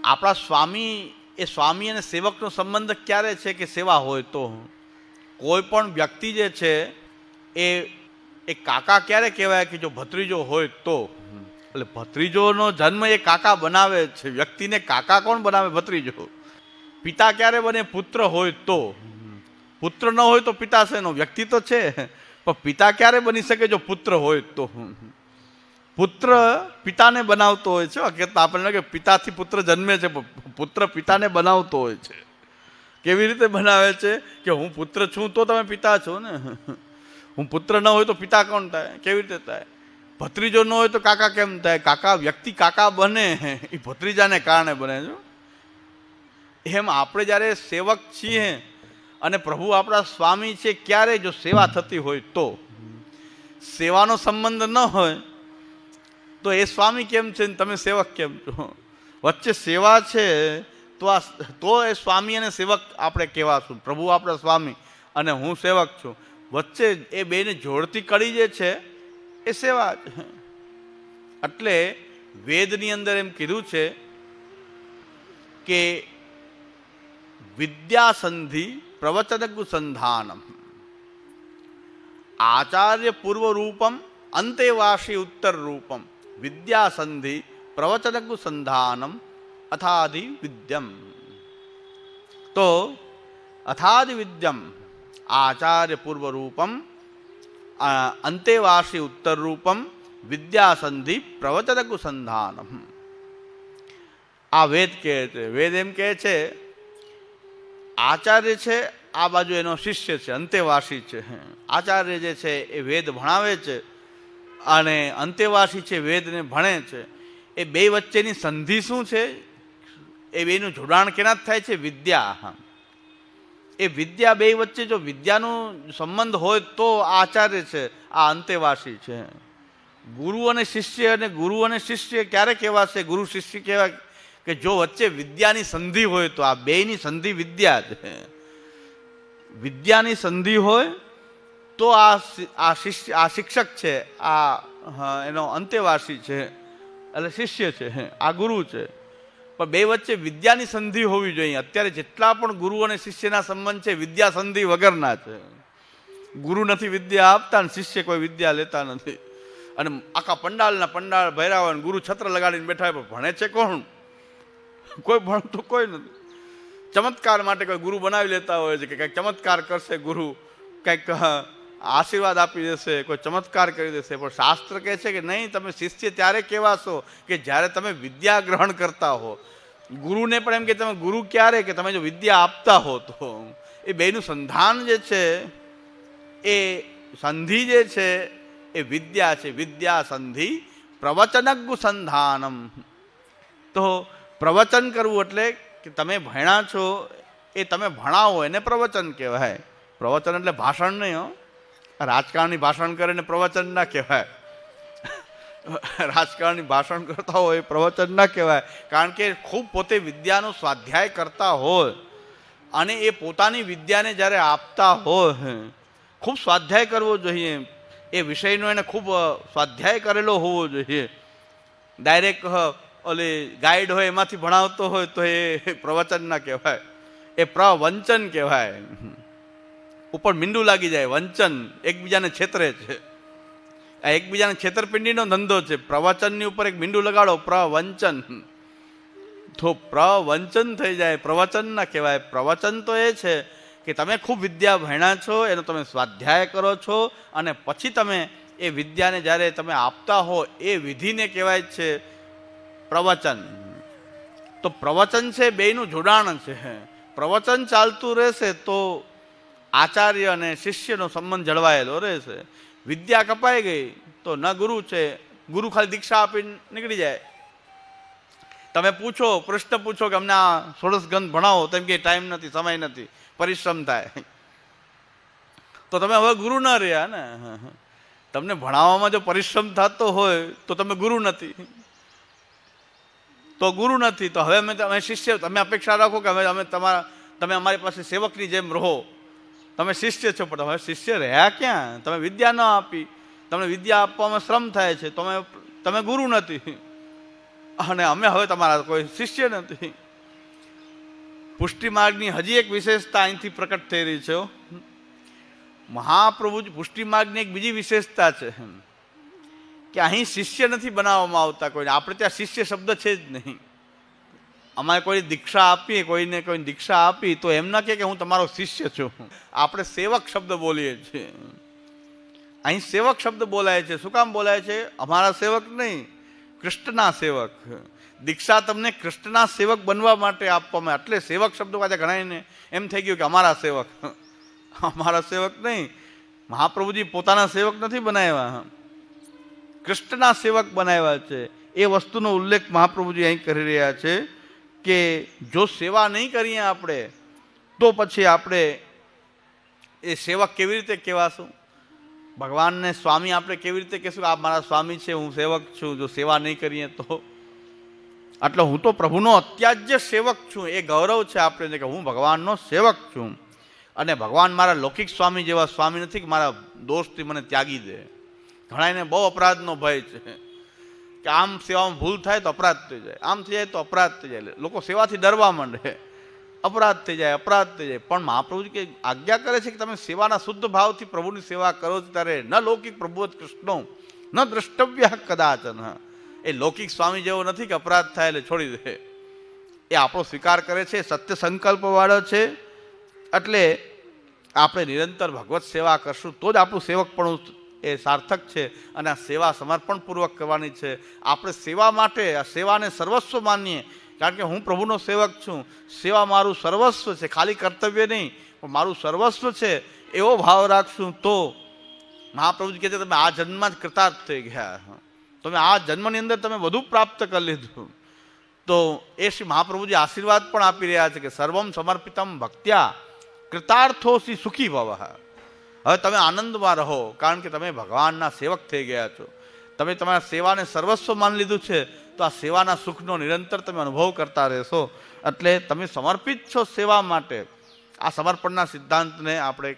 આપણા સ્વામી એ સ્વામી અને સેવકનો સંબંધ ક્યારે છે કે સેવા હોય તો. કોઈ પણ વ્યક્તિ જે છે એ કાકા ક્યારે કહેવાય કે જો ભત્રીજો હોય તો. એટલે ભત્રીજોનો જન્મ એ કાકા બનાવે છે. વ્યક્તિને કાકા કોણ બનાવે? ભત્રીજો. પિતા ક્યારે બને? પુત્ર હોય તો. પુત્ર ન હોય તો પિતા શેનો? વ્યક્તિ તો છે, પણ પિતા ક્યારે બની શકે? જો પુત્ર હોય તો. પુત્ર પિતાને બનાવતો હોય છે. હકીકત આપણને કે પિતાથી પુત્ર જન્મે છે, પુત્ર પિતાને બનાવતો હોય છે. કેવી રીતે બનાવે છે કે હું પુત્ર છું તો તમે પિતા છો ને. હું પુત્ર ન હોય તો પિતા કોણ થાય? કેવી રીતે થાય? ભત્રીજો ન હોય તો કાકા કેમ થાય? કાકા વ્યક્તિ કાકા બને એ ભત્રીજાને કારણે બને છે. એમ આપણે જ્યારે સેવક છીએ અને પ્રભુ આપણા સ્વામી છે, ક્યારે? જો સેવા થતી હોય તો. સેવાનો સંબંધ ન હોય તો એ સ્વામી કેમ છે ને તમે સેવક કેમ છો? વચ્ચે સેવા છે તો એ સ્વામી અને સેવક આપણે કહેવાશું. પ્રભુ આપણા સ્વામી અને હું સેવક છું. વચ્ચે એ બેને જોડતી કડી જે છે એ સેવા છે. એટલે વેદની અંદર એમ કીધું છે કે વિદ્યાસંધિ પ્રવચનગુસંધાનમ આચાર્ય પૂર્વ રૂપમ અંતેવાસી ઉત્તર રૂપમ વિદ્યાસંધિ પ્રવચનગુસંધાનમ અથાધિ વિદ્યમ. તો અથાધિ વિદ્યમ આચાર્ય પૂર્વ રૂપમ અંતેવાસી ઉત્તર રૂપમ વિદ્યાસંધિ પ્રવચનગુસંધાનમ. આ વેદ કહે છે. વેદ એમ કહે છે આચાર્ય છે, આ બાજુ એનો શિષ્ય છે, અંતેવાસી છે. આચાર્ય જે છે એ વેદ ભણાવે છે અને અંતેવાસી છે વેદને ભણે છે. એ બે વચ્ચેની સંધિ શું છે? એ બેનું જોડાણ કેના થાય છે? વિદ્યા. એ વિદ્યા બે વચ્ચે જો વિદ્યાનો સંબંધ હોય તો આચાર્ય છે, આ અંતેવાસી છે. ગુરુ અને શિષ્ય, અને ગુરુ અને શિષ્ય ક્યારે કહેવાશે? ગુરુ શિષ્ય કહેવાય કે જો વચ્ચે વિદ્યાની સંધિ હોય તો. આ બેની સંધિ વિદ્યા છે. વિદ્યાની સંધિ હોય તો આ શિક્ષક છે, આ એનો અંતેવાસી છે એટલે શિષ્ય છે, આ ગુરુ છે. પણ બે વચ્ચે વિદ્યાની સંધિ હોવી જોઈએ. અત્યારે જેટલા પણ ગુરુ અને શિષ્યના સંબંધ છે વિદ્યા સંધિ વગરના છે. ગુરુ નથી વિદ્યા આપતા ને શિષ્ય કોઈ વિદ્યા લેતા નથી. અને આખા પંડાળ ભર્યા હોય, ગુરુ છત્ર લગાડીને બેઠા હોય, ભણે છે કોણ? કોઈ ભણતું કોઈ નથી. ચમત્કાર માટે કોઈ ગુરુ બનાવી લેતા હોય છે કે કંઈક ચમત્કાર કરશે ગુરુ, કંઈક આશીર્વાદ આપી દેશે, કોઈ ચમત્કાર કરી દેશે. પણ શાસ્ત્ર કહે છે કે નહીં, તમે શિષ્ય ત્યારે કહેવાશો કે જ્યારે તમે વિદ્યા ગ્રહણ કરતા હો. ગુરુને પણ એમ કે તમે ગુરુ ક્યારે? કે તમે જો વિદ્યા આપતા હો તો. એ બેનું સંધાન જે છે, એ સંધિ જે છે એ વિદ્યા છે. વિદ્યા સંધિ પ્રવચનગુસંધાનમ. તો પ્રવચન કરવું એટલે કે તમે ભણ્યા છો એ તમે ભણાવો, એને પ્રવચન કહેવાય. પ્રવચન એટલે ભાષણ નહીં હો. રાજકારણી ભાષણ કરે ને પ્રવચન ના કહેવાય. રાજકારણી ભાષણ કરતા હોય એ પ્રવચન ના કહેવાય. કારણ કે ખૂબ પોતે વિદ્યાનો સ્વાધ્યાય કરતા હોય અને એ પોતાની વિદ્યાને જ્યારે આપતા હોય, ખૂબ સ્વાધ્યાય કરવો જોઈએ. એ વિષયનો એને ખૂબ સ્વાધ્યાય કરેલો હોવો જોઈએ. ડાયરેક્ટ ઓલી ગાઈડ હોય એમાંથી ભણાવતો હોય તો એ પ્રવચન ના કહેવાય, એ પ્રવંચન કહેવાય. ઉપર મીંડું લાગી જાય, વંચન, એકબીજાને છેતરે છે. આ એકબીજાને છેતરપિંડીનો ધંધો છે. પ્રવચનની ઉપર એક મીંડું લગાડો, પ્રવંચન, તો પ્રવંચન થઈ જાય, પ્રવચન ના કહેવાય. પ્રવચન તો એ છે કે તમે ખૂબ વિદ્યા ભણ્યા છો, એનો તમે સ્વાધ્યાય કરો છો અને પછી તમે એ વિદ્યાને જ્યારે તમે આપતા હો એ વિધિને કહેવાય છે પ્રવચન. તો પ્રવચન છે બેયનું જોડાણ છે. પ્રવચન ચાલતું રહેશે તો આચાર્ય અને શિષ્યનો સંબંધ જળવાયેલો રહેશે. વિદ્યા કપાઈ ગઈ તો ન ગુરુ છે, ગુરુ ખાલી દીક્ષા આપીને નીકળી જાય. તમે પૂછો, પ્રશ્ન પૂછો કે અમને આ ષોડશ ગ્રંથ ભણાવો, તેમ કે ટાઈમ નથી, સમય નથી, પરિશ્રમ થાય, તો તમે હવે ગુરુ ન રહ્યા ને. તમને ભણાવવામાં જો પરિશ્રમ થતો હોય તો તમે ગુરુ નથી, તો ગુરુ નથી. તો હવે અમે શિષ્ય, તમે અપેક્ષા રાખો કે હવે તમે અમારી પાસે સેવકની જેમ રહો. તમે શિષ્ય છો, પણ હવે શિષ્ય રહ્યા ક્યાં? તમે વિદ્યા ન આપી, તમને વિદ્યા આપવામાં શ્રમ થાય છે, તમે ગુરુ નથી. અને અમે હવે તમારા કોઈ શિષ્ય નથી. પુષ્ટિ માર્ગની હજી એક વિશેષતા અહીંથી પ્રકટ થઈ રહી છે. મહાપ્રભુજી પુષ્ટિ માર્ગની એક બીજી વિશેષતા છે કે અહીં શિષ્ય નથી બનાવવામાં આવતા કોઈને. આપણે ત્યાં શિષ્ય શબ્દ છે જ નહીં. અમારે કોઈ દીક્ષા આપીએ, કોઈને કોઈ દીક્ષા આપી તો એમ ના કે હું તમારો શિષ્ય છું. આપણે સેવક શબ્દ બોલીએ છીએ. અહીં સેવક શબ્દ બોલાય છે. શું કામ બોલાય છે? અમારા સેવક નહીં, કૃષ્ણના સેવક. દીક્ષા તમને કૃષ્ણના સેવક બનવા માટે આપવામાં. એટલે સેવક શબ્દ પાછા ઘણાને એમ થઈ ગયું કે અમારા સેવક. અમારા સેવક નહીં. મહાપ્રભુજી પોતાના સેવક નથી બનાવ્યા, કૃષ્ણના સેવક બનાવ્યા છે. એ વસ્તુનો ઉલ્લેખ મહાપ્રભુજી અહીં કરી રહ્યા છે કે જો સેવા નહીં કરીએ આપણે તો પછી આપણે એ સેવક કેવી રીતે કહેવાશું? ભગવાનને સ્વામી આપણે કેવી રીતે કહેશું? આ મારા સ્વામી છે, હું સેવક છું. જો સેવા નહીં કરીએ તો એટલે હું તો પ્રભુનો અત્યાજ્ય સેવક છું. એ ગૌરવ છે આપણે કે હું ભગવાનનો સેવક છું. અને ભગવાન મારા લૌકિક સ્વામી જેવા સ્વામી નથી કે મારા દોસ્તથી મને ત્યાગી દે. ઘણાને બહુ અપરાધનો ભય છે કે આમ સેવામાં ભૂલ થાય તો અપરાધ થઈ જાય, આમ થઈ જાય તો અપરાધ થઈ જાય. લોકો સેવાથી ડરવા માંડે, અપરાધ થઈ જાય, અપરાધ થઈ જાય. પણ મહાપ્રભુજી કે આજ્ઞા કરે છે કે તમે સેવાના શુદ્ધ ભાવથી પ્રભુની સેવા કરો છો ત્યારે ન લૌકિક પ્રભુવત કૃષ્ણો ન દ્રષ્ટવ્ય કદાચન. એ લૌકિક સ્વામી જેવો નથી કે અપરાધ થાય એટલે છોડી દે. એ આપણો સ્વીકાર કરે છે, સત્ય સંકલ્પ વાળો છે. એટલે આપણે નિરંતર ભગવત સેવા કરશું તો જ આપણું સેવકપણું એ સાર્થક છે. અને આ સેવા સમર્પણપૂર્વક કરવાની છે. આપણે સેવા માટે આ સેવાને સર્વસ્વ માનીએ, કારણ કે હું પ્રભુનો સેવક છું, સેવા મારું સર્વસ્વ છે, ખાલી કર્તવ્ય નહીં પણ મારું સર્વસ્વ છે, એવો ભાવ રાખશું તો મહાપ્રભુજી કહે છે તમે આ જન્મમાં જ કૃતાર્થ થઈ ગયા. તમે આ જન્મની અંદર તમે બધું પ્રાપ્ત કરી લીધું. તો એ શ્રી મહાપ્રભુજી આશીર્વાદ પણ આપી રહ્યા છે કે સર્વમ સમર્પિતમ ભક્ત્યા કૃતાર્થોસી સુખી ભવ. હવે તમે આનંદમાં રહો, કારણ કે તમે ભગવાનના સેવક થઈ ગયા છો. તમે તમારા સેવાને સર્વસ્વ માની લીધું છે તો આ સેવાના સુખનો નિરંતર તમે અનુભવ કરતા રહેશો. એટલે તમે સમર્પિત છો સેવા માટે. આ સમર્પણના સિદ્ધાંતને આપણે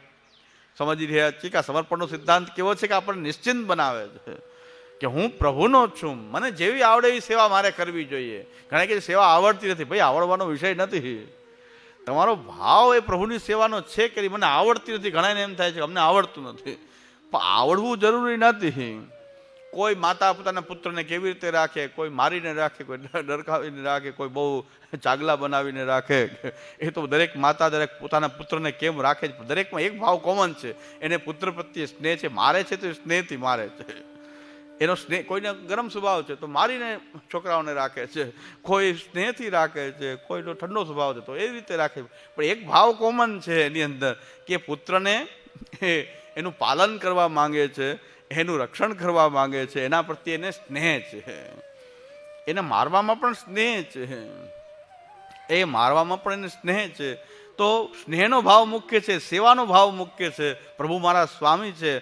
સમજી રહ્યા છીએ કે આ સમર્પણનો સિદ્ધાંત કેવો છે કે આપણને નિશ્ચિંત બનાવે છે કે હું પ્રભુનો છું, મને જેવી આવડે એવી સેવા મારે કરવી જોઈએ. ઘણા કે સેવા આવડતી નથી. ભાઈ આવડવાનો વિષય નથી. તમારો ભાવ એ પ્રભુની સેવાનો છે કે મને આવડતી નથી. ઘણાને એમ થાય છે કે અમને આવડતું નથી. પણ આવડવું જરૂરી નથી. કોઈ માતા પોતાના પુત્રને કેવી રીતે રાખે, કોઈ મારીને રાખે, કોઈ ડરકાવીને રાખે, કોઈ બહુ ચાગલા બનાવીને રાખે. એ તો દરેક માતા દરેક પોતાના પુત્રને કેમ રાખે છે. દરેકમાં એક ભાવ કોમન છે, એને પુત્ર પ્રત્યે સ્નેહ છે. મારે છે તો સ્નેહથી મારે છે. એનો સ્નેહ, કોઈને ગરમ સ્વભાવ છે તો મારીને છોકરાઓને રાખે છે, કોઈ સ્નેહથી રાખે છે, કોઈનો ઠંડો સ્વભાવ છે તો એ રીતે રાખે. પણ એક ભાવ કોમન છે એની અંદર કે પુત્રને એનું પાલન કરવા માંગે છે, એનું રક્ષણ કરવા માંગે છે, એના પ્રત્યે એને સ્નેહ છે. એને મારવામાં પણ સ્નેહ છે, એ મારવામાં પણ એને સ્નેહ છે. તો સ્નેહનો ભાવ મુખ્ય છે, સેવાનો ભાવ મુખ્ય છે. પ્રભુ મારા સ્વામી છે.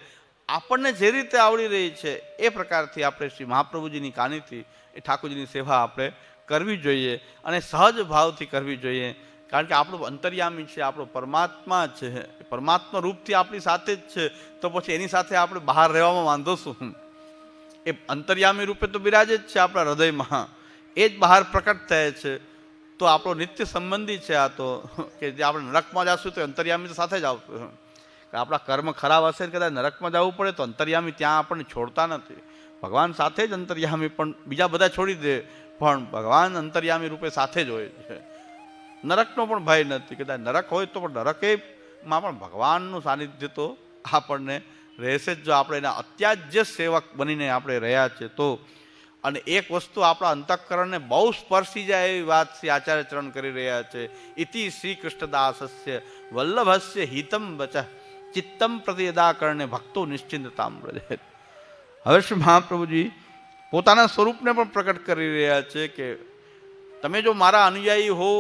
આપણને જે રીતે આવડી રહી છે એ પ્રકારથી આપણે શ્રી મહાપ્રભુજીની કાનીથી એ ઠાકોરજીની સેવા આપણે કરવી જોઈએ અને સહજ ભાવથી કરવી જોઈએ. કારણ કે આપણું અંતર્યામી છે, આપણો પરમાત્મા છે, પરમાત્મા રૂપથી આપણી સાથે જ છે. તો પછી એની સાથે આપણે બહાર રહેવામાં વાંધો શું? એ અંતર્યામી રૂપે તો બિરાજે જ છે આપણા હૃદયમાં, એ જ બહાર પ્રકટ થાય છે. તો આપણો નિત્ય સંબંધી છે આ તો, કે જે આપણે નરકમાં જશું તો અંતર્યામી તો સાથે જ આવશું. આપણા કર્મ ખરાબ હશે કદાચ નરકમાં જવું પડે તો અંતર્યામી ત્યાં આપણને છોડતા નથી. ભગવાન સાથે જ અંતર્યામી, પણ બીજા બધા છોડી દે પણ ભગવાન અંતર્યામી રૂપે સાથે જ હોય છે. નરકનો પણ ભય નથી. કદાચ નરક હોય તો પણ નરકેમાં પણ ભગવાનનું સાનિધ્ય તો આપણને રહેશે જ જો આપણે એના અત્યાજ્ય સેવક બનીને આપણે રહ્યા છે તો. અને એક વસ્તુ આપણા અંતઃકરણને બહુ સ્પર્શી જાય એવી વાત શ્રી આચાર્ય ચરણ કરી રહ્યા છે. ઇતિ શ્રી કૃષ્ણદાસસ્ય વલ્લભસ્ય હિતમ વચ ચિત્તમ પ્રતિદાકરણે ભક્તો નિશ્ચિંતતામ વ્રજેત. હવે શ્રી મહાપ્રભુજી પોતાના સ્વરૂપને પણ પ્રકટ કરી રહ્યા છે કે તમે જો મારા અનુયાયી હો,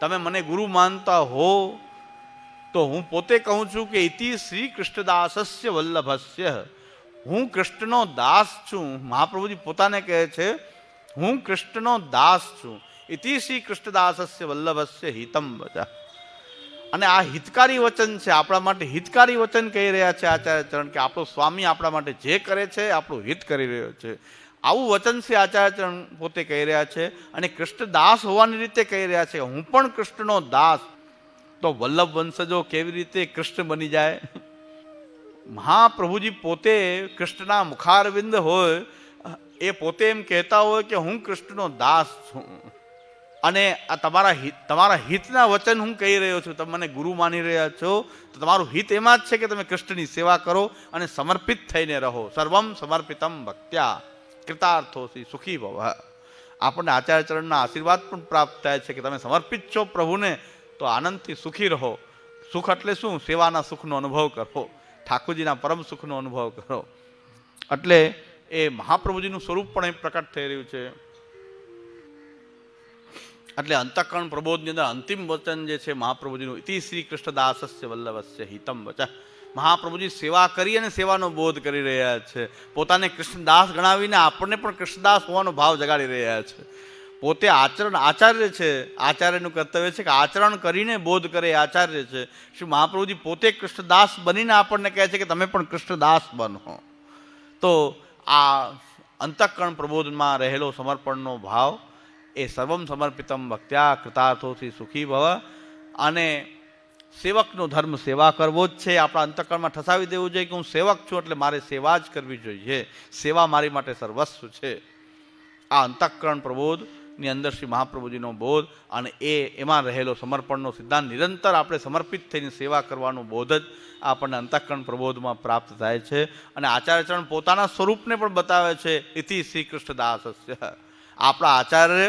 તમે મને ગુરુ માનતા હો તો હું પોતે કહું છું કે ઇતિ શ્રી કૃષ્ણદાસસ્ય વલ્લભસ્ય, હું કૃષ્ણનો દાસ છું. મહાપ્રભુજી પોતાને કહે છે હું કૃષ્ણનો દાસ છું. ઇતિ શ્રી કૃષ્ણદાસસ્ય વલ્લભસ્ય હિતમ વચ. અને આ હિતકારી વચન છે, આપણા માટે હિતકારી વચન કહી રહ્યા છે આચાર્ય ચરણ, કે આપણો સ્વામી આપણા માટે જે કરે છે આપણું હિત કરી રહ્યો છે. આવું વચન છે આચાર્ય ચરણ પોતે કહી રહ્યા છે. અને કૃષ્ણ દાસ હોવાની રીતે કહી રહ્યા છે, હું પણ કૃષ્ણનો દાસ. તો વલ્લભ વંશજો કેવી રીતે કૃષ્ણ બની જાય? મહાપ્રભુજી પોતે કૃષ્ણના મુખારવિંદ હોય, એ પોતે એમ કહેતા હોય કે હું કૃષ્ણનો દાસ છું, અને આ તમારા હિતના વચન હું કહી રહ્યો છું, તમે મને ગુરુ માની રહ્યા છો, તો તમારું હિત એમાં જ છે કે તમે કૃષ્ણની સેવા કરો અને સમર્પિત થઈને રહો. સર્વમ સમર્પિતમ ભક્ત્યા કૃતાર્થોસી સુખી ભવ. આપણને આચાર્ય ચરણના આશીર્વાદ પણ પ્રાપ્ત થાય છે કે તમે સમર્પિત છો પ્રભુને, તો આનંદથી સુખી રહો. સુખ એટલે શું? સેવાના સુખનો અનુભવ કરો, ઠાકોરજીના પરમ સુખનો અનુભવ કરો. એટલે એ મહાપ્રભુજીનું સ્વરૂપ પણ અહીં પ્રકટ થઈ રહ્યું છે. એટલે અંતઃકરણ પ્રબોધની અંદર અંતિમ વચન જે છે મહાપ્રભુજીનું, ઇતિ શ્રી કૃષ્ણદાસસ્ય વલ્લભસ્ય હિતમ વચઃ. મહાપ્રભુજી સેવા કરી અને સેવાનો બોધ કરી રહ્યા છે. પોતાને કૃષ્ણદાસ ગણાવીને આપણને પણ કૃષ્ણદાસ હોવાનો ભાવ જગાડી રહ્યા છે. પોતે આચાર્ય છે, આચાર્યનું કર્તવ્ય છે કે આચરણ કરીને બોધ કરે, આચાર્ય છે. શ્રી મહાપ્રભુજી પોતે કૃષ્ણદાસ બનીને આપણને કહે છે કે તમે પણ કૃષ્ણદાસ બનો. તો આ અંતઃકરણ પ્રબોધમાં રહેલો સમર્પણનો ભાવ એ સર્વમ સમર્પિતમ ભક્ત્યા કૃતાર્થોથી સુખી ભવ. અને સેવકનો ધર્મ સેવા કરવો જ છે. આપણા અંતઃકરણમાં ઠસાવી દેવું જોઈએ કે હું સેવક છું એટલે મારે સેવા જ કરવી જોઈએ, સેવા મારી માટે સર્વસ્વ છે. આ અંતઃકરણ પ્રબોધની અંદર શ્રી મહાપ્રભુજીનો બોધ અને એમાં રહેલો સમર્પણનો સિદ્ધાંત, નિરંતર આપણે સમર્પિત થઈને સેવા કરવાનો બોધ જ આપણને અંતઃકરણ પ્રબોધમાં પ્રાપ્ત થાય છે. અને આચાર્ય ચરણ પોતાના સ્વરૂપને પણ બતાવે છે, ઇતિ શ્રી કૃષ્ણદાસસ્ય. આપણા આચાર્ય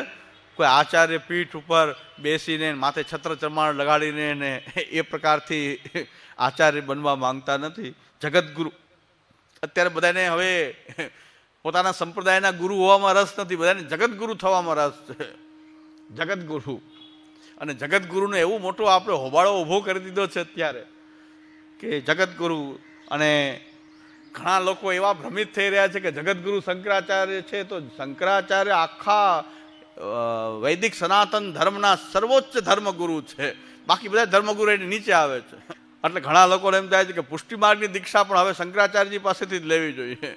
કોઈ આચાર્ય પીઠ ઉપર બેસીને માથે છત્ર ચમાણ લગાડીને ને એ પ્રકારથી આચાર્ય બનવા માંગતા નથી. જગતગુરુ, અત્યારે બધાને હવે પોતાના સંપ્રદાયના ગુરુ હોવામાં રસ નથી, બધાને જગતગુરુ થવામાં રસ છે. જગતગુરુ, અને જગતગુરુને એવું મોટું આપણે હોબાળો ઊભો કરી દીધો છે અત્યારે કે જગતગુરુ. અને ઘણા લોકો એવા ભ્રમિત થઈ રહ્યા છે કે જગતગુરુ શંકરાચાર્ય છે, તો શંકરાચાર્ય આખા વૈદિક સનાતન ધર્મના સર્વોચ્ચ ધર્મગુરુ છે, બાકી બધા ધર્મગુરુ એની નીચે આવે છે. એટલે ઘણા લોકોને એમ થાય છે કે પુષ્ટિ માર્ગની દીક્ષા પણ હવે શંકરાચાર્યજી પાસેથી જ લેવી જોઈએ,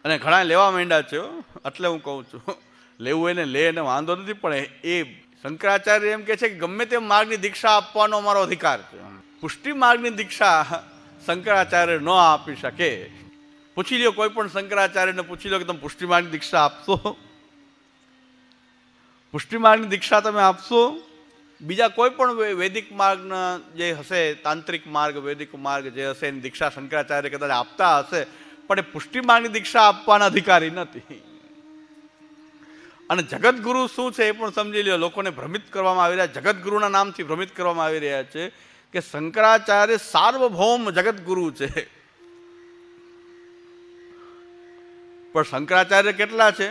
અને ઘણા લેવા માંડ્યા છે. એટલે હું કહું છું, લેવું એને લે એને વાંધો નથી, પણ એ શંકરાચાર્ય એમ કહે છે કે ગમે તે માર્ગની દીક્ષા આપવાનો અમારો અધિકાર છે. પુષ્ટિ માર્ગની દીક્ષા શંકરાચાર્ય ન આપી શકે. પૂછી લ્યો, કોઈ પણ શંકરાચાર્યને પૂછી લો કે તમે પુષ્ટિ માર્ગની દીક્ષા આપશો? પુષ્ટિ માર્ગની દીક્ષા તમે આપશો? બીજા કોઈ પણ વૈદિક માર્ગના જે હશે, તાંત્રિક માર્ગ, વૈદિક માર્ગ જે હશે એની દીક્ષા શંકરાચાર્ય કદાચ આપતા હશે, પણ એ પુષ્ટિ માર્ગની દીક્ષા આપવાના અધિકારી નથી. અને જગતગુરુ શું છે એ પણ સમજી લ્યો. લોકોને ભ્રમિત કરવામાં આવી રહ્યા, જગતગુરુના નામથી ભ્રમિત કરવામાં આવી રહ્યા છે કે શંકરાચાર્ય સાર્વભૌમ જગતગુરુ છે. પણ શંકરાચાર્ય કેટલા છે?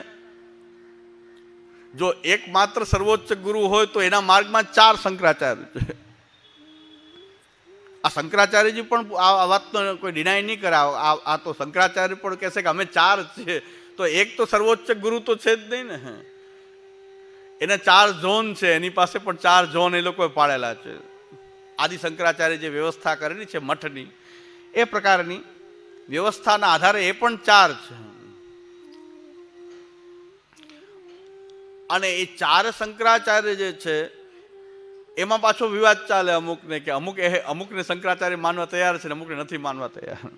જો એકમાત્ર સર્વોચ્ચ ગુરુ હોય તો એના માર્ગમાં 4 શંકરાચાર્ય છે. આ શંકરાચાર્યજી પણ આ વાતનો કોઈ ડિનાય નહીં કરે. આ તો શંકરાચાર્ય પણ કહેશે કે અમે 4 છીએ, તો એક તો સર્વોચ્ચ ગુરુ તો છે જ નહીં ને. એને 4 ઝોન છે, એની પાસે પણ 4 ઝોન એ લોકોએ પાડેલા છે. આદિ શંકરાચાર્ય જે વ્યવસ્થા કરેલી છે મઠની, એ પ્રકારની વ્યવસ્થાના આધારે એ પણ 4 છે. અને એ 4 શંકરાચાર્ય જે છે એમાં પાછો વિવાદ ચાલે અમુકને, કે અમુકને શંકરાચાર્ય માનવા તૈયાર છે ને અમુકને નથી માનવા તૈયાર.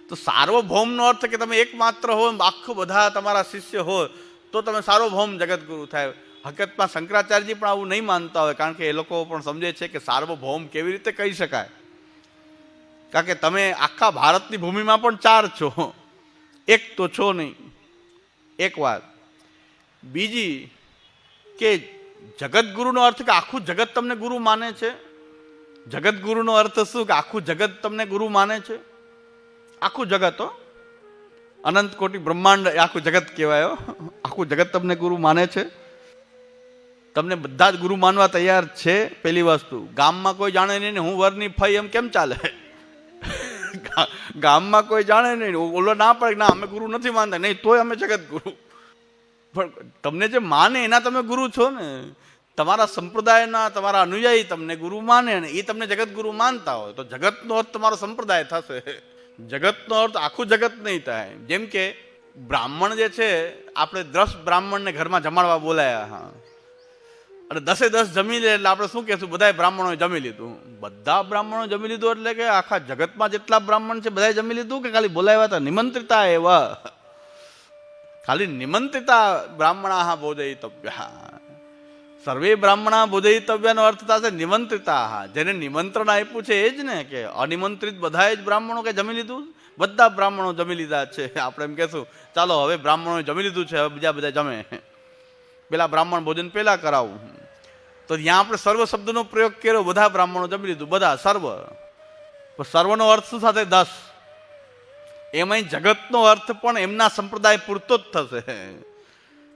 તો સાર્વભૌમનો અર્થ કે તમે એકમાત્ર હો, આખું બધા તમારા શિષ્ય હોય તો તમે સાર્વભૌમ જગતગુરુ થાય. હકીકતમાં શંકરાચાર્યજી પણ આવું નહીં માનતા હોય, કારણ કે એ લોકો પણ સમજે છે કે સાર્વભૌમ કેવી રીતે કહી શકાય, કારણ કે તમે આખા ભારતની ભૂમિમાં પણ 4 છો, એક તો છો નહીં. એક વાત. બીજી કે જગતગુરુનો અર્થ કે આખું જગત તમને ગુરુ માને છે. જગતગુરુનો અર્થ શું? કે આખું જગત તમને ગુરુ માને છે. આખું જગત હો, અનંત કોટી બ્રહ્માંડ આખું જગત કહેવાય. આખું જગત તમને ગુરુ માને છે, તમને બધા જ ગુરુ માનવા તૈયાર છે. પેલી વસ્તુ, ગામમાં કોઈ જાણે નહીં ને હું વરની ફઈ એમ કેમ ચાલે? ગામમાં કોઈ જાણે નહીં, ઓલો ના પડે ના અમે ગુરુ નથી માનતા, નહીં તોય અમે જગત ગુરુ. પણ તમને જે માને એના તમે ગુરુ છો ને. તમારા સંપ્રદાયના તમારા અનુયાયી તમને ગુરુ માને ને એ તમને જગતગુરુ માનતા હોય તો જગતનો અર્થ તમારો સંપ્રદાય થશે. જગતનો અર્થ આખું જગત નહીં થાય. જેમ કે બ્રાહ્મણ જે છે, આપણે 10 બ્રાહ્મણને ઘરમાં જમાડવા બોલાયા, હા, અને 10 જમી લે એટલે આપણે શું કહેશું? બધા બ્રાહ્મણોએ જમી લીધું. બધા બ્રાહ્મણો જમી લીધું એટલે કે આખા જગતમાં જેટલા બ્રાહ્મણ છે બધાએ જમી લીધું કે ખાલી બોલાવ્યા હતા? નિમંત્રિતા એવા, ખાલી નિમંત્રિતા બ્રાહ્મણા બોધયિતવ્ય. સર્વે બ્રાહ્મણા બોધયિતવ્યનો અર્થ થશે નિમંત્રિતા. જેને નિમંત્રણ આપ્યું છે એ જ ને, કે અનિમંત્રિત બધાએ જ બ્રાહ્મણો કે જમી લીધું? બધા બ્રાહ્મણો જમી લીધા છે. આપણે એમ કહેશું ચાલો હવે બ્રાહ્મણોએ જમી લીધું છે, હવે બીજા બધા જમે, પેલા બ્રાહ્મણ ભોજન પેલા કરાવું. તો ત્યાં આપણે સર્વ શબ્દનો પ્રયોગ કર્યો. બધા બ્રાહ્મણો જમી લીધું, બધા સર્વ. સર્વનો અર્થ શું થશે? 10. એમાં જગતનો અર્થ પણ એમના સંપ્રદાય પૂરતો જ થશે,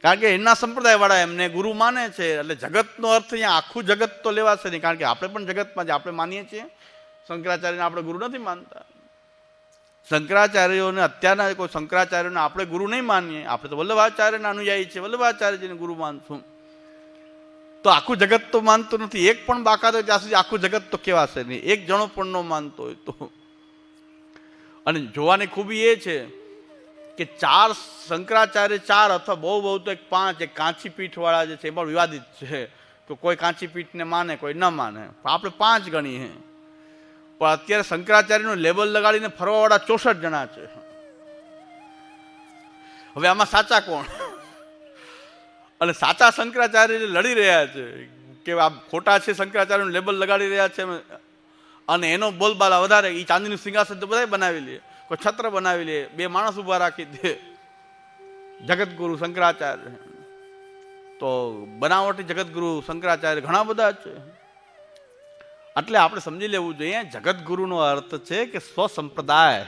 કારણ કે એમના સંપ્રદાય વાળા એમને ગુરુ માને છે. એટલે જગતનો અર્થ અહીંયા આખું જગત તો લેવાશે નહીં, કારણ કે આપણે પણ જગતમાં જ આપણે માનીએ છીએ. શંકરાચાર્યને આપણે ગુરુ નથી માનતા. શંકરાચાર્યોને અત્યારના કોઈ શંકરાચાર્યોને આપણે ગુરુ નહીં માનીએ. આપણે તો વલ્લભાચાર્યના અનુયાયી છે, વલ્લભાચાર્યજીને ગુરુ માનશું. તો આખું જગત તો માનતું નથી. એક પણ બાકાત હોય ત્યાં સુધી આખું જગત તો કહેવાશે નહીં. એક જણો પણ ન માનતો હોય તો. અને જોવાની ખૂબી એ છે કે 4 શંકરાચાર્ય 4 અથવા બહુ તો 5, એક કાંચી પીઠવાળા જે છે એ પણ વિવાદિત છે, કે કોઈ કાંચી પીઠને માને કોઈ ન માને. આપણે 5 ગણીએ, પણ અત્યારે શંકરાચાર્યનું લેબલ લગાડીને ફરવાવાળા 64 જણા છે. હવે આમાં સાચા કોણ? અને સાચા શંકરાચાર્ય લડી રહ્યા છે કે આ ખોટા છે, શંકરાચાર્યનું લેબલ લગાડી રહ્યા છે, અને એનો બોલબાલા વધારે. એ ચાંદીનું સિંહાસન તો બધા બનાવી લે, કોઈ છત્ર બનાવી લે, 2 માણસ ઉભા રાખી દે. જગતગુરુ શંકરાચાર્ય તો બનાવટી જગતગુરુ શંકરાચાર્ય ઘણા બધા છે. એટલે આપણે સમજી લેવું જોઈએ, જગતગુરુનો અર્થ છે કે સ્વસંપ્રદાય.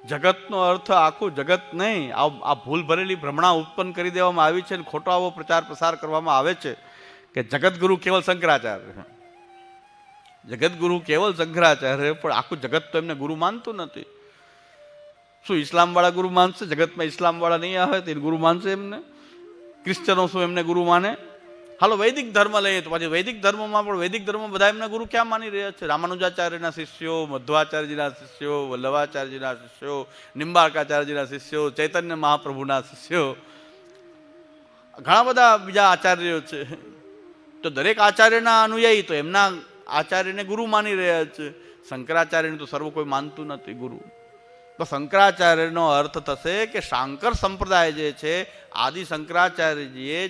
જગતનો અર્થ આખું જગત નહીં. આ ભૂલ ભરેલી ભ્રમણા ઉત્પન્ન કરી દેવામાં આવી છે, અને ખોટો આવો પ્રચાર પ્રસાર કરવામાં આવે છે કે જગતગુરુ કેવલ શંકરાચાર્ય. જગતગુરુ કેવલ શંકરાચાર્ય, પણ આખું જગત તો એમને ગુરુ માનતું નથી. શું ઇસ્લામ વાળા ગુરુ માનશે? જગતમાં ઇસ્લામ વાળા નહીં આવે તો ગુરુ માનશે એમને? ક્રિશ્ચનો શું એમને ગુરુ માને? હાલો વૈદિક ધર્મ લઈએ તો પછી વૈદિક ધર્મમાં પણ વૈદિક ધર્મ બધા એમના ગુરુ ક્યાં માની રહ્યા છે? રામાનુજાચાર્યના શિષ્યો, મધ્વાચાર્યજીના શિષ્યો, વલ્લભાચાર્યજીના શિષ્યો, નિંબાર્કાચાર્યજીના શિષ્યો, ચૈતન્ય મહાપ્રભુના શિષ્યો, ઘણા બધા બીજા આચાર્યો છે. તો દરેક આચાર્યના અનુયાયી તો એમના આચાર્યને ગુરુ માની રહ્યા છે. શંકરાચાર્યને તો સર્વ કોઈ માનતું નથી ગુરુ. તો શંકરાચાર્યનો અર્થ થશે કે શાંકર સંપ્રદાય જે છે, આદિ શંકરાચાર્યજીએ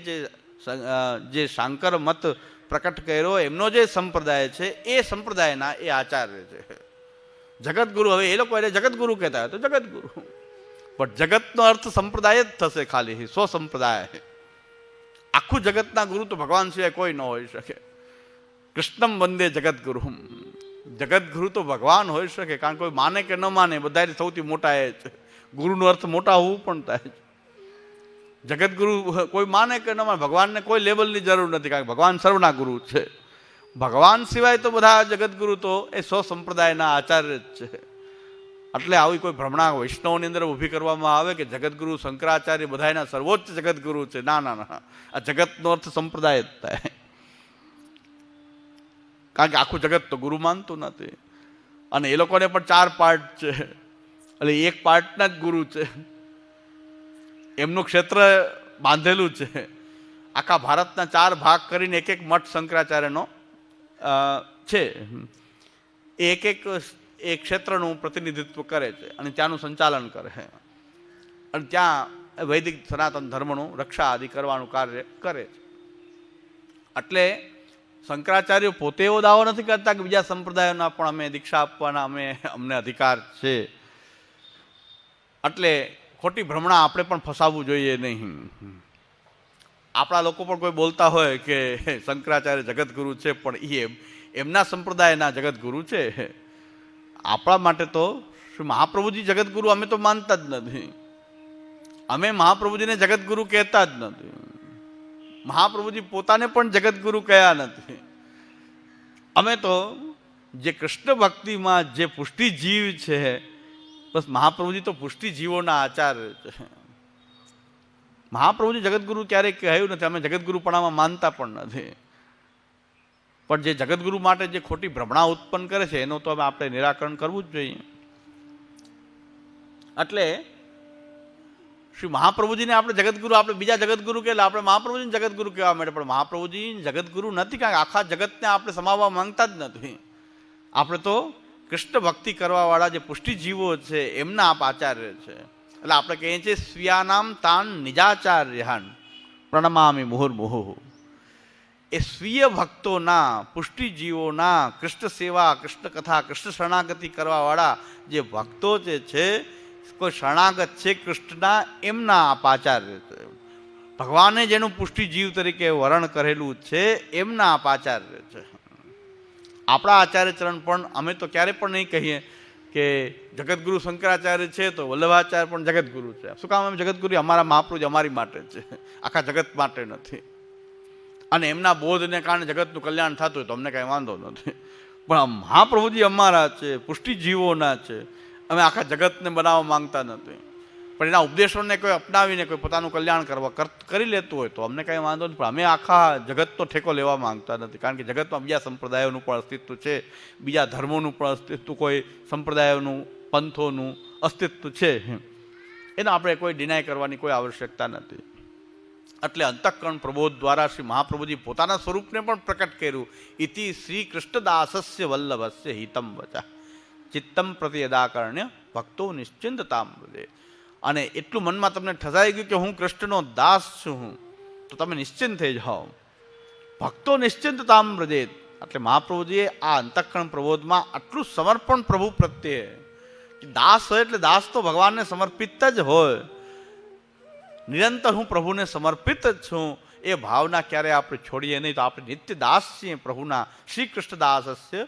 જે શાંકર મત પ્રકટ કર્યો, એમનો જે સંપ્રદાય છે એ સંપ્રદાયના એ આચાર્ય છે. જગતગુરુ, હવે એ લોકો એને જગતગુરુ કહેતા હોય તો જગતગુરુ, પણ જગતનો અર્થ સંપ્રદાય જ થશે, ખાલી સ્વ સંપ્રદાય. આખું જગતના ગુરુ તો ભગવાન સિવાય કોઈ ન હોઈ શકે. કૃષ્ણમ વંદે જગતગુરુ. જગતગુરુ તો ભગવાન હોઈ શકે, કારણ કોઈ માને કે ન માને, બધા સૌથી મોટા એ છે. ગુરુનો અર્થ મોટા હોવું પણ થાય છે. જગતગુરુ કોઈ માને કે ન માને, ભગવાનને કોઈ લેબલની જરૂર નથી, કારણ કે ભગવાન સર્વના ગુરુ છે. ભગવાન સિવાય તો બધા જગતગુરુ તો એ સ્વ સંપ્રદાયના આચાર્ય જ છે. એટલે આવી કોઈ ભ્રમણા વૈષ્ણવની અંદર ઊભી કરવામાં આવે કે જગતગુરુ શંકરાચાર્ય બધાના સર્વોચ્ચ જગતગુરુ છે. ના ના ના, આ જગતનો અર્થ સંપ્રદાય જ થાય, કારણ કે આખું જગત તો ગુરુ માનતું નથી. અને એ લોકોને પણ 4 પાર્ટ છે, એટલે એક પાર્ટના જ ગુરુ છે. એમનું ક્ષેત્ર બાંધેલું છે. આખા ભારતના 4 ભાગ કરીને એક મઠ શંકરાચાર્યનો છે. એ ક્ષેત્રનું પ્રતિનિધિત્વ કરે છે અને ત્યાંનું સંચાલન કરે છે, અને ત્યાં વૈદિક સનાતન ધર્મનું રક્ષા આદિ કરવાનું કાર્ય કરે છે. એટલે શંકરાચાર્ય પોતે એવો દાવો નથી કરતા કે બીજા સંપ્રદાયોના પણ અમે દીક્ષા આપવાના અમને અધિકાર છે. એટલે ખોટી ભ્રમણા આપણે પણ ફસાવવું જોઈએ નહીં. આપણા લોકો પણ કોઈ બોલતા હોય કે શંકરાચાર્ય જગતગુરુ છે, પણ એ એમના સંપ્રદાયના જગતગુરુ છે. આપણા માટે તો શું મહાપ્રભુજી જગતગુરુ અમે તો માનતા જ નથી. અમે મહાપ્રભુજીને જગતગુરુ કહેતા જ નથી. મહાપ્રભુજી પોતાને પણ જગતગુરુ કયા નથી. અમે તો જે કૃષ્ણ ભક્તિમાં જે પુષ્ટિ જીવ છે, બસ મહાપ્રભુજી તો પુષ્ટિ જીવોના આચાર્ય છે. મહાપ્રભુજી જગતગુરુ ક્યારેય કહ્યું નથી, અમે જગતગુરુપણામાં માનતા પણ નથી. પણ જે જગતગુરુ માટે જે ખોટી ભ્રમણા ઉત્પન્ન કરે છે એનું તો આપણે નિરાકરણ કરવું જ જોઈએ. એટલે શ્રી મહાપ્રભુજીને આપણે જગતગુરુ, આપણે બીજા જગતગુરુ કે આપણે મહાપ્રભુજીને જગતગુરુ કહેવા માટે, પણ મહાપ્રભુજી જગતગુરુ નથી, કારણ કે આખા જગતને આપણે સમાવવા માંગતા જ નથી. આપણે તો કૃષ્ણ ભક્તિ કરવાવાળા જે પુષ્ટિજીવો છે એમના આપ આચાર્ય છે. એટલે આપણે કહીએ છીએ સ્વીયાનામ તાન નિજાચાર્યાન પ્રણમામિ મુહુર્મુહુ. એ સ્વીય ભક્તોના, પુષ્ટિજીવોના, કૃષ્ણ સેવા, કૃષ્ણ કથા, કૃષ્ણ શરણાગતિ કરવાવાળા જે ભક્તો જે છે, કોઈ શરણાગત છે કૃષ્ણના, એમના આપ આચાર્ય છે. ભગવાને જેનું પુષ્ટિજીવ તરીકે વર્ણન કરેલું છે એમના આપ આચાર્ય છે. આપણા આચાર્ય ચરણ પણ અમે તો ક્યારે પણ નહીં કહીએ કે જગતગુરુ શંકરાચાર્ય છે તો વલ્લભાચાર્ય પણ જગતગુરુ છે. શું કામ? અમે જગતગુરુ અમારા મહાપ્રભુજી અમારી માટે છે, આખા જગત માટે નથી. અને એમના બોધને કારણે જગતનું કલ્યાણ થતું હોય તો અમને કાંઈ વાંધો નથી. પણ મહાપ્રભુજી અમારા છે, પુષ્ટિજીવોના છે, અમે આખા જગતને બનાવવા માંગતા નથી. પણ એના ઉપદેશોને કોઈ અપનાવીને કોઈ પોતાનું કલ્યાણ કરી લેતું હોય તો અમને કાંઈ વાંધો નથી. પણ અમે આખા જગતનો ઠેકો લેવા માંગતા નથી, કારણ કે જગતમાં બીજા સંપ્રદાયોનું પણ અસ્તિત્વ છે, બીજા ધર્મોનું પણ અસ્તિત્વ, કોઈ સંપ્રદાયોનું, પંથોનું અસ્તિત્વ છે. એનો આપણે કોઈ ડિનાય કરવાની કોઈ આવશ્યકતા નથી. એટલે અંતઃકરણ પ્રબોધ દ્વારા શ્રી મહાપ્રભુજી પોતાના સ્વરૂપને પણ પ્રકટ કર્યું. ઇતિ શ્રી કૃષ્ણદાસસ્ય વલ્લભસ્ય હિતમ વચા ચિત્તમ પ્રતિ યદાકરણ્ય ભક્તો નિશ્ચિંતતામ હૃદય. અને એટલું મનમાં તમને ઠસાઈ ગયું કે હું કૃષ્ણનો દાસ છું, તો તમે નિશ્ચિંત થઈ જાઓ. ભક્તો નિશ્ચિંતતામ હૃદય. એટલે મહાપ્રભુજીએ આ અંતઃકરણ પ્રબોધમાં આટલું સમર્પણ પ્રભુ પ્રત્યે, દાસ હોય એટલે દાસ તો ભગવાનને સમર્પિત જ હોય. નિરંતર હું પ્રભુને સમર્પિત જ છું એ ભાવના ક્યારે આપણે છોડીએ નહીં. તો આપણે નિત્ય દાસ છીએ પ્રભુના. શ્રી કૃષ્ણદાસસ્ય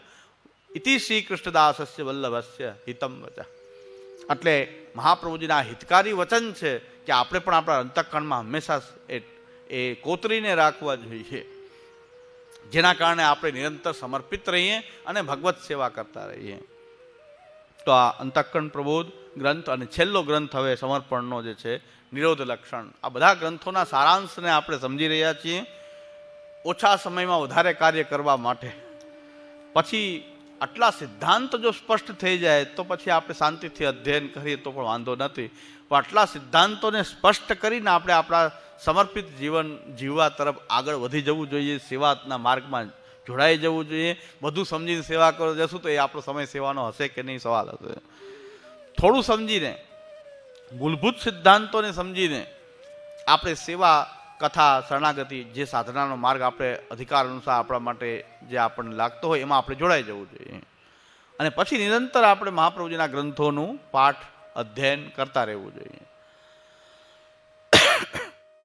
ઇતિ શ્રી કૃષ્ણદાસસ્ય વલ્લભસ્ય હિતમ વચા. એટલે મહાપ્રભુજીના હિતકારી વચન છે કે આપણે પણ આપણા અંતઃકરણમાં હંમેશા એ કોતરીને રાખવા જોઈએ, જેના કારણે આપણે નિરંતર સમર્પિત રહીએ અને ભગવત સેવા કરતા રહીએ. તો આ અંતઃકરણ પ્રબોધ ગ્રંથ અને છેલ્લો ગ્રંથ હવે સમર્પણનો જે છે નિરોધ લક્ષણ, આ બધા ગ્રંથોના સારાંશને આપણે સમજી રહ્યા છીએ ઓછા સમયમાં વધારે કાર્ય કરવા માટે. પછી આટલા સિદ્ધાંત જો સ્પષ્ટ થઈ જાય તો પછી આપણે શાંતિથી અધ્યયન કરીએ તો પણ વાંધો નથી. પણ આટલા સિદ્ધાંતોને સ્પષ્ટ કરીને આપણે આપણા સમર્પિત જીવન જીવવા તરફ આગળ વધી જવું જોઈએ, સેવાના માર્ગમાં જોડાઈ જવું જોઈએ. બધું સમજીને સેવા કરવા જશું તો એ આપણો સમય સેવાનો હશે કે નહીં સવાલ હશે. થોડું સમજીને, મૂળભૂત સિદ્ધાંતોને સમજીને આપણે સેવા, કથા, શરણાગતિ, જે સાધનાનો માર્ગ આપણે અધિકાર અનુસાર આપણા માટે જે આપણને લાગતો હોય એમાં આપણે જોડાઈ જવું જોઈએ. અને પછી નિરંતર આપણે મહાપ્રભુજીના ગ્રંથોનું પાઠ, અધ્યયન કરતા રહેવું જોઈએ.